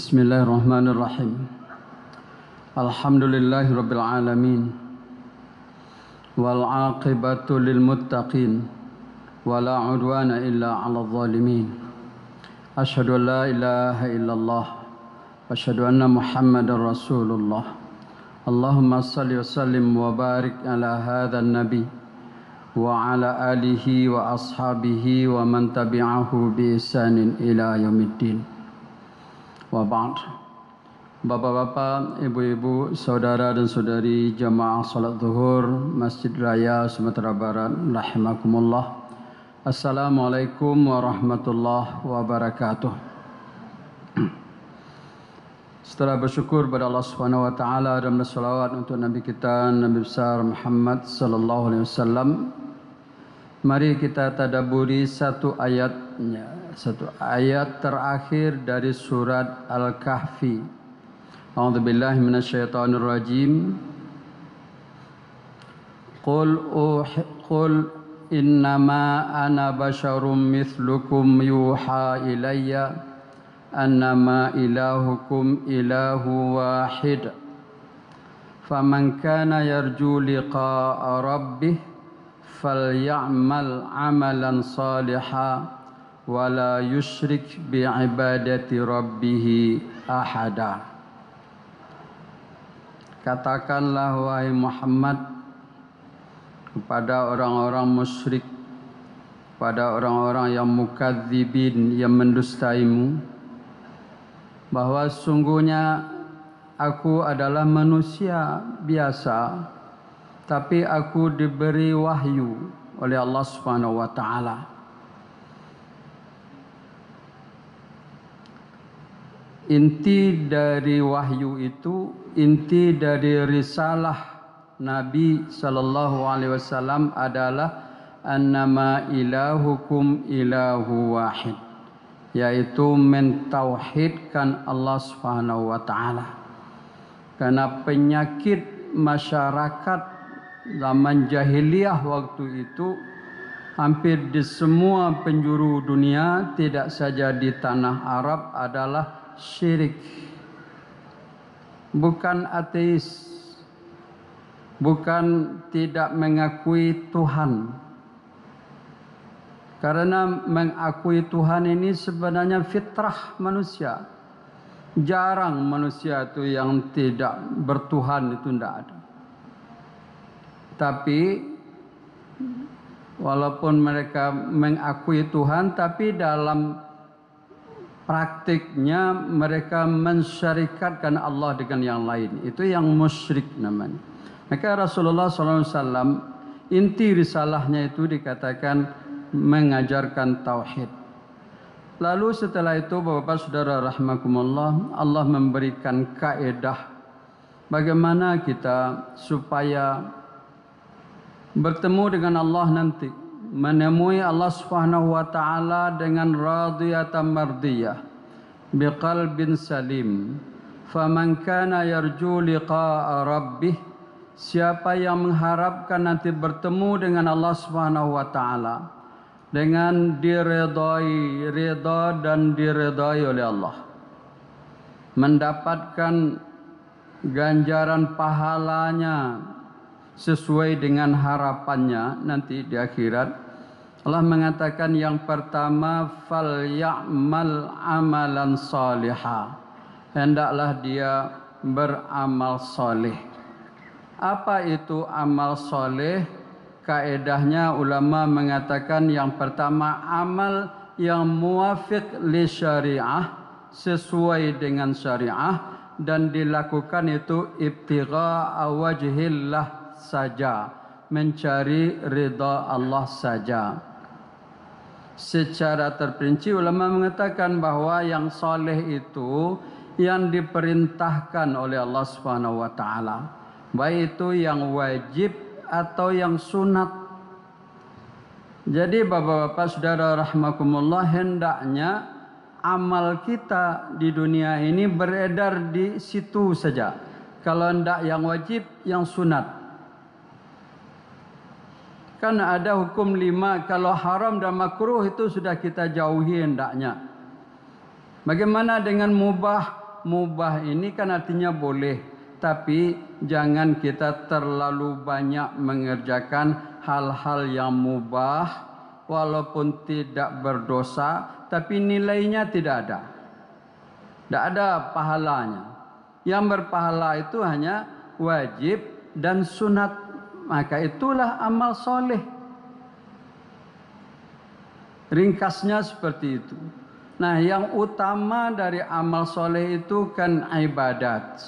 Bismillahirrahmanirrahim. Alhamdulillahi rabbil alamin. Wal aqibatu lil muttaqin. Wala udwana illa 'alal zalimin. Asyhadu an la ilaha illallah wa asyhadu anna Muhammadar Rasulullah. Allahumma shalli wa sallim wa barik ala hadzal nabi wa ala alihi wa ashabihi wa man tabi'ahu bi ihsanin ila yaumiddin. Wa ba'd. Bapak-bapak, ibu-ibu, saudara dan saudari jamaah salat zuhur Masjid Raya Sumatera Barat rahimakumullah. Assalamualaikum warahmatullahi wabarakatuh. Setelah bersyukur pada Allah Subhanahu wa taala dan berselawat untuk nabi kita Nabi besar Muhammad sallallahu alaihi wasallam, mari kita tadabburi satu ayat terakhir dari surat Al-Kahfi. A'udzubillahi minasyaitonir rajim. Qul innama ana basyarum mithlukum yuha ilayya annama ilahukum ilahu wahid. Faman kana yarju liqa'a rabbih falya'mal 'amalan shalihan wala yusyrik bi'ibadati rabbih ahada. Katakanlah wahai Muhammad kepada orang-orang musyrik, pada orang-orang yang mukadzibin, yang mendustaimu, bahwa sungguhnya aku adalah manusia biasa, tapi aku diberi wahyu oleh Allah Subhanahu wa taala. Inti dari wahyu itu, inti dari risalah Nabi sallallahu alaihi wasallam adalah annama ilahukum ilahu wahid, yaitu mentauhidkan Allah Subhanahu wa taala. Karena penyakit masyarakat zaman jahiliyah waktu itu hampir di semua penjuru dunia, tidak saja di tanah Arab, adalah syirik. Bukan ateis, bukan tidak mengakui Tuhan. Karena mengakui Tuhan ini sebenarnya fitrah manusia. Jarang manusia itu yang tidak bertuhan, itu tidak ada. Tapi walaupun mereka mengakui Tuhan, tapi dalam praktiknya mereka mensyarikatkan Allah dengan yang lain. Itu yang musyrik namanya. Maka Rasulullah SAW inti risalahnya itu dikatakan mengajarkan tauhid. Lalu setelah itu Bapak Saudara rahimakumullah, Allah memberikan kaedah bagaimana kita supaya bertemu dengan Allah nanti, menemui Allah Subhanahu wa taala dengan radiyatan mardiyah biqalbin salim. Faman kana yarju liqa'a rabbih, siapa yang mengharapkan nanti bertemu dengan Allah Subhanahu wa taala dengan diridai, ridha dan diridai oleh Allah, mendapatkan ganjaran pahalanya sesuai dengan harapannya nanti di akhirat. Allah mengatakan yang pertama, fal ya'mal amalan salihah, hendaklah dia beramal soleh. Apa itu amal soleh? Kaedahnya ulama mengatakan yang pertama, amal yang muwafiq li syariah, sesuai dengan syariah, dan dilakukan itu ibtigha'a wajhillah saja, mencari ridha Allah saja. Secara terperinci ulama mengatakan bahwa yang soleh itu yang diperintahkan oleh Allah Subhanahu wa taala, baik itu yang wajib atau yang sunat. Jadi bapak-bapak saudara rahimakumullah, hendaknya amal kita di dunia ini beredar di situ saja. Kalau hendak yang wajib, yang sunat. Kan ada hukum 5, kalau haram dan makruh itu sudah kita jauhi hendaknya. Bagaimana dengan mubah? mubah ini kan artinya boleh, tapi jangan kita terlalu banyak mengerjakan hal-hal yang mubah walaupun tidak berdosa, tapi nilainya tidak ada. Tidak ada pahalanya. Yang berpahala itu hanya wajib dan sunat. Maka itulah amal soleh. Ringkasnya seperti itu. Nah, yang utama dari amal soleh itu kan ibadat.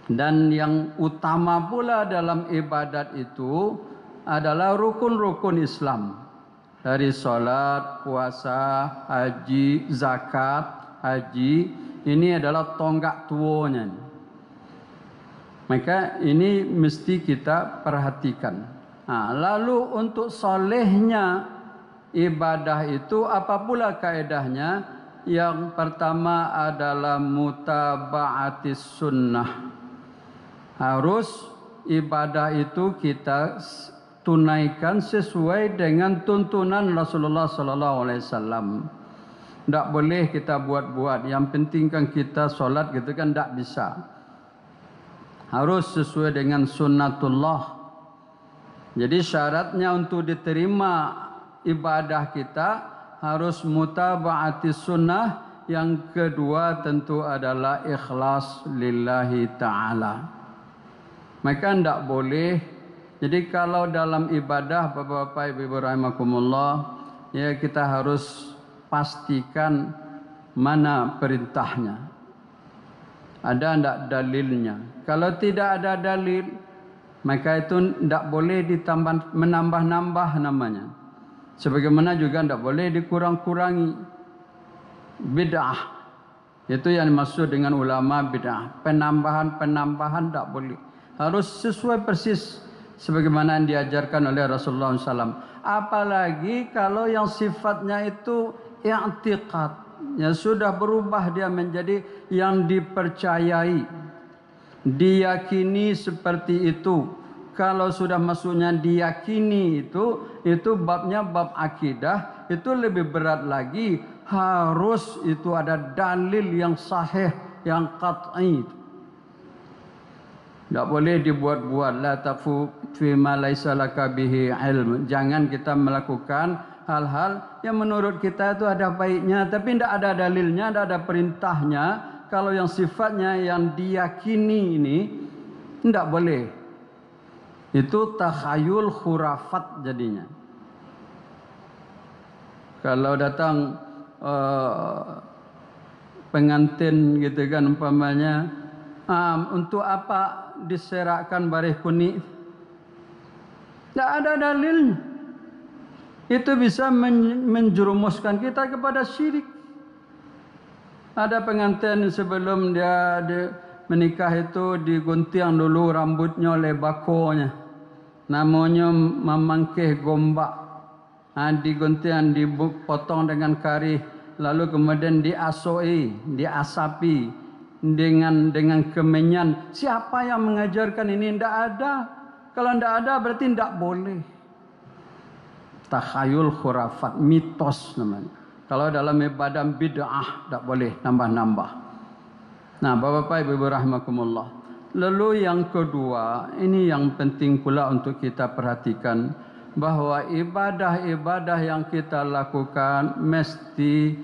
Dan yang utama pula dalam ibadat itu adalah rukun-rukun Islam. Dari sholat, puasa, haji, zakat, haji. Ini adalah tonggak tuonya. Maka ini mesti kita perhatikan. Nah, lalu untuk solehnya ibadah itu apa pula kaedahnya? Yang pertama adalah mutaba'atis sunnah. Harus ibadah itu kita tunaikan sesuai dengan tuntunan Rasulullah sallallahu alaihi wasallam. Tidak boleh kita buat-buat. Yang penting kan kita solat gitu kan tidak bisa. Harus sesuai dengan sunnatullah. Jadi syaratnya untuk diterima ibadah kita harus mutaba'ati sunnah. Yang kedua tentu adalah ikhlas lillahi ta'ala. Maka tidak boleh. Jadi kalau dalam ibadah Bapak-bapak Ibu rahimakumullah, ya kita harus pastikan mana perintahnya. Ada tidak dalilnya? Kalau tidak ada dalil, maka itu tidak boleh ditambah menambah-nambah namanya. Sebagaimana juga tidak boleh dikurang-kurangi. Bid'ah. Itu yang dimaksud dengan ulama bid'ah. Penambahan-penambahan tidak boleh. Harus sesuai persis sebagaimana yang diajarkan oleh Rasulullah SAW. Apalagi kalau yang sifatnya itu i'tiqad, yang sudah berubah dia menjadi yang dipercayai, diyakini seperti itu. Kalau sudah masuknya diyakini itu babnya bab akidah, itu lebih berat lagi. Harus itu ada dalil yang sahih, yang qat'i. Tak boleh dibuat-buat. La taqfu fi ma laisa laka bihi ilm. Jangan kita melakukan hal-hal yang menurut kita itu ada baiknya, tapi tidak ada dalilnya, tidak ada perintahnya. Kalau yang sifatnya yang diyakini ini tidak boleh. Itu takhayul khurafat jadinya. Kalau datang pengantin gitu kan umpamanya, untuk apa diserakkan bareh kuning? Tidak ada dalilnya. Itu bisa menjerumuskan kita kepada syirik. Ada pengantin sebelum dia menikah itu digunting dulu rambutnya oleh bakonya. Namanya memangkeh gombak. Digunting, dipotong dengan karih, lalu kemudian diasapi dengan kemenyan. Siapa yang mengajarkan ini? Tidak ada. Kalau tidak ada berarti tidak boleh. Takhayul khurafat, mitos namanya. Kalau dalam ibadah bid'ah tak boleh nambah-nambah. Nah, Bapak Ibu rahimakumullah. Lalu yang kedua, ini yang penting pula untuk kita perhatikan, bahwa ibadah-ibadah yang kita lakukan mesti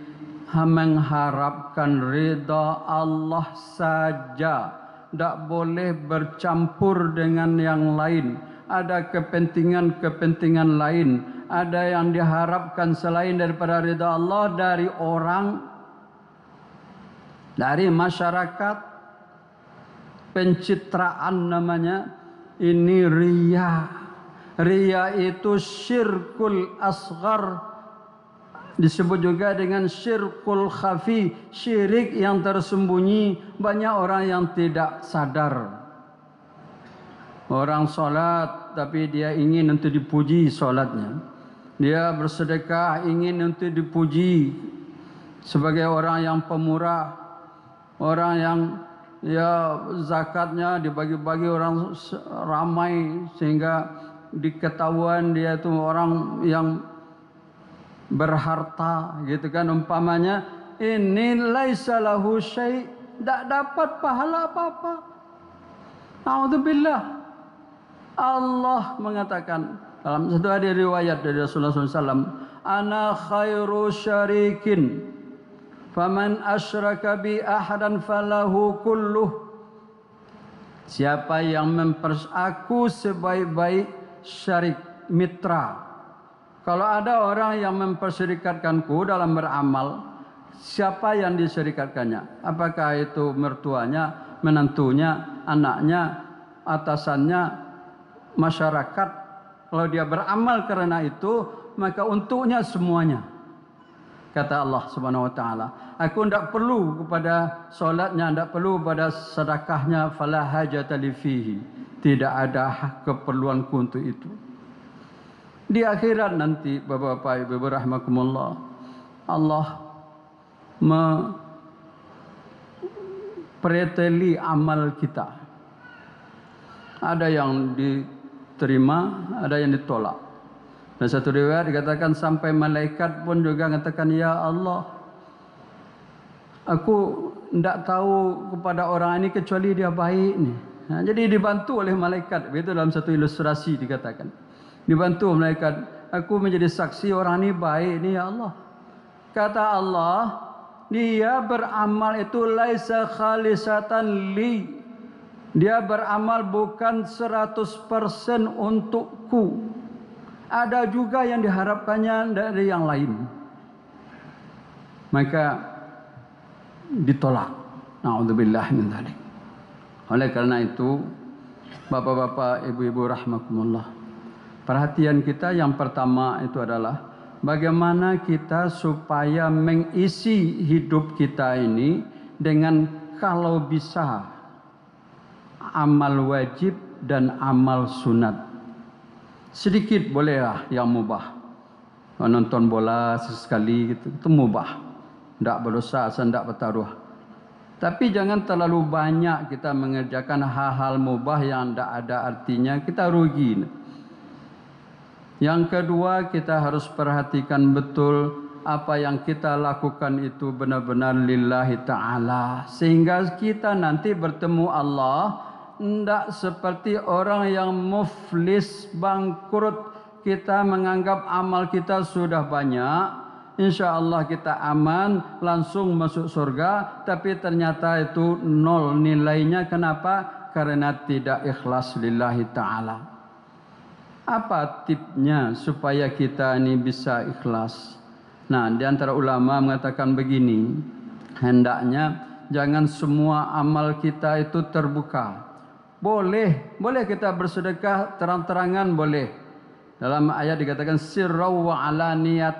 mengharapkan ridha Allah saja. Tak boleh bercampur dengan yang lain. Ada kepentingan-kepentingan lain. Ada yang diharapkan selain daripada ridha Allah dari orang, dari masyarakat, pencitraan namanya. Ini riya. Riya itu syirkul asghar, disebut juga dengan syirkul khafi, syirik yang tersembunyi. Banyak orang yang tidak sadar. Orang solat tapi dia ingin untuk dipuji solatnya. Dia bersedekah ingin untuk dipuji sebagai orang yang pemurah, orang yang zakatnya dibagi-bagi orang ramai sehingga diketahuan dia itu orang yang berharta gitu kan umpamanya. ini laisa lahu syai', tak dapat pahala apa-apa. A'udzubillah. Allah mengatakan dalam satu hadis riwayat dari Rasulullah SAW, ana khairu syarikin, faman asyraka bi ahadan falahu kulluh. Siapa yang aku sebaik-baik syarik, mitra. Kalau ada orang yang mempersyarikatkanku dalam beramal, siapa yang disyarikatkannya? Apakah itu mertuanya, menantunya, anaknya, atasannya, masyarakat? Kalau dia beramal karena itu, maka untuknya semuanya. Kata Allah Subhanahu wa taala, aku tidak perlu kepada solatnya, tidak perlu pada sedekahnya, fala hajata li fihi. Tidak ada keperluanku untuk itu. Di akhirat nanti, Bapak-bapak, Ibu rahimakumullah, Allah mempreteli amal kita. Ada yang diterima, ada yang ditolak. Dan satu riwayat dikatakan sampai malaikat pun juga mengatakan, ya Allah, aku tidak tahu kepada orang ini kecuali dia baik ni. Jadi dibantu oleh malaikat. Itu dalam satu ilustrasi dikatakan. Dibantu malaikat. Aku menjadi saksi orang ini baik ni, ya Allah. Kata Allah, dia beramal itu laisa khalisatan li. Dia beramal bukan 100% untukku. Ada juga yang diharapkannya dari yang lain. Maka ditolak. Na'udzubillah min dzalik. Oleh karena itu, Bapak-bapak, Ibu-ibu rahimakumullah, perhatian kita yang pertama itu adalah bagaimana kita supaya mengisi hidup kita ini dengan kalau bisa amal wajib dan amal sunat. Sedikit bolehlah yang mubah. Menonton bola sesekali gitu, itu mubah. Tidak berdosa, tidak bertaruh. Tapi jangan terlalu banyak kita mengerjakan hal-hal mubah yang tidak ada artinya, kita rugi. Yang kedua, kita harus perhatikan betul apa yang kita lakukan itu benar-benar lillahi ta'ala. Sehingga kita nanti bertemu Allah tidak seperti orang yang muflis, bangkrut. Kita menganggap amal kita sudah banyak, insya Allah kita aman, langsung masuk surga. Tapi ternyata itu nol nilainya. Kenapa? Karena tidak ikhlas lillahi ta'ala. Apa tipnya supaya kita ini bisa ikhlas? Nah, di antara ulama mengatakan begini, hendaknya jangan semua amal kita itu terbuka. Boleh kita bersedekah terang-terangan, boleh. Dalam ayat dikatakan sirrau wa alaniyah.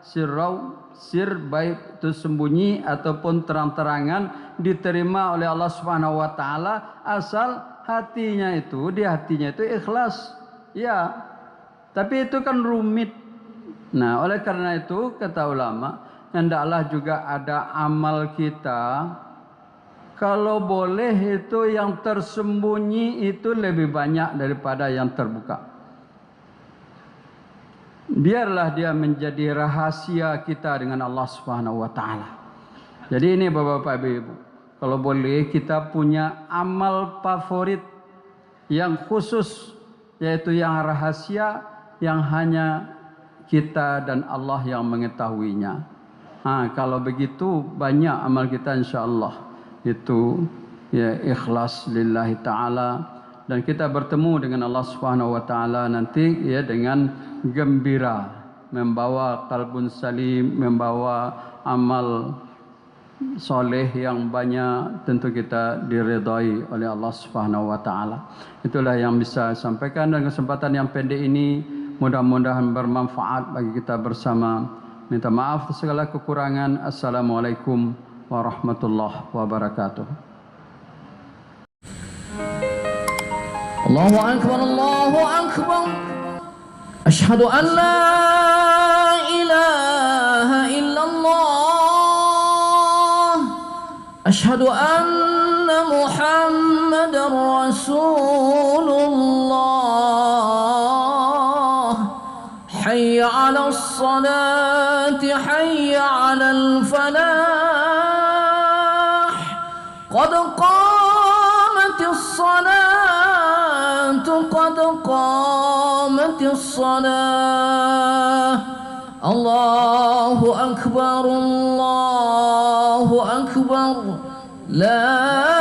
Sir baik itu sembunyi ataupun terang-terangan diterima oleh Allah Subhanahu wa taala asal hatinya itu, di hatinya itu ikhlas. Ya. Tapi itu kan rumit. Nah, oleh karena itu kata ulama, hendaklah juga ada amal kita. Kalau boleh itu yang tersembunyi itu lebih banyak daripada yang terbuka. Biarlah dia menjadi rahasia kita dengan Allah Subhanahu wa taala. Jadi ini Bapak-bapak Ibu, kalau boleh kita punya amal favorit yang khusus, yaitu yang rahasia, yang hanya kita dan Allah yang mengetahuinya. Kalau begitu banyak amal kita insya-Allah itu ya ikhlas lillahi ta'ala, dan kita bertemu dengan Allah Subhanahu wa taala nanti ya dengan gembira, membawa qalbun salim, membawa amal soleh yang banyak, tentu kita diridai oleh Allah Subhanahu wa taala. Itulah yang bisa saya sampaikan, dan kesempatan yang pendek ini mudah-mudahan bermanfaat bagi kita bersama. Minta maaf atas segala kekurangan. Assalamualaikum warahmatullahi wabarakatuh. Allahu akbar, Allahu akbar. Asyhadu an la ilaha illallah. Asyhadu anna Muhammadar Rasulullah. Hayya 'alas salati, hayya على الفلاح قد قامت الصلاة قد قامت الصلاة الله أكبر لا